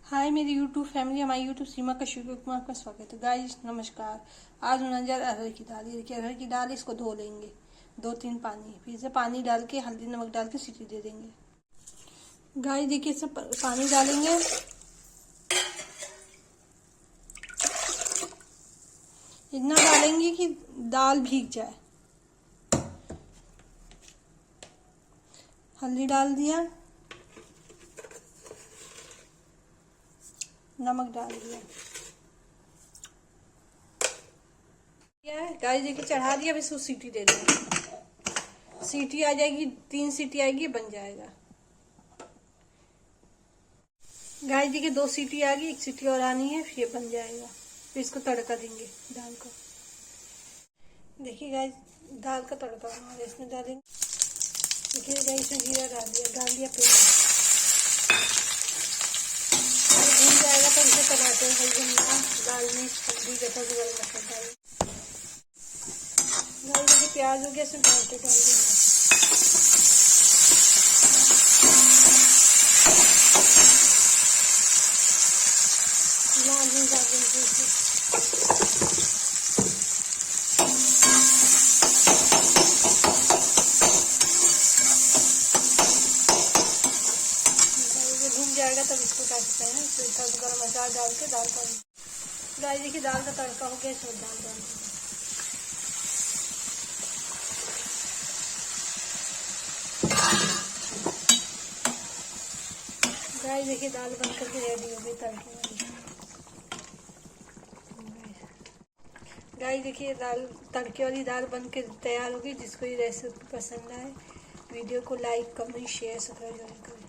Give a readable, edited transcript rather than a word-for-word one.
हाय मेरी YouTube family, हमारी YouTube सीमा कश्यप में आपका स्वागत है। गाइस नमस्कार। आज बनाने जा रहे अरहर की दाल। ये देखिए अरहर की दाल, इसको धो लेंगे 2-3 पानी, फिर से पानी डाल के हल्दी नमक डाल के सीटी दे देंगे। गाइस देखिए सब पानी डालेंगे, इतना डालेंगे कि दाल भीग जाए। हल्दी डाल दिया, नमक डाल दिया। गाइस देखिए चढ़ा दिया, अब इसको सीटी दे देंगे। सीटी आ जाएगी, 3 सीटी आएगी, बन जाएगा। गाइस देखिए 2 सीटी आ गई, 1 सीटी और आनी है, फिर बन जाएगा। फिर इसको तड़का देंगे दाल को। देखिए गाइस दाल का तड़का बना रहे, इसमें डालेंगे। देखिए गाइस इसमें जीरा डाल दिया प्याज। भून जाएगा तो इसमें टमाटर, हल्दी, नमक, दाल मिर्च, हल्दी, गरम मसाला डालेंगे। गाइस देखिए प्याज हो गया, इसमें टमाटर डाल देंगे। लाल मिर्च डाल देंगे। भून जाएगा तब इसको क्या करते हैं, फिर गरम मसाला डाल के दाल का। गाइस देखिए दाल का तड़का हो गया, इसमें दाल डाल देंगे। गाइस देखिए दाल बन करके रेडी हो गई तड़के वाली। गाइस देखिए दाल, तड़के वाली दाल बन के तैयार हो गई। जिसको ये रेसिपी पसंद आए वीडियो को लाइक कमेंट शेयर सब्सक्राइब करें।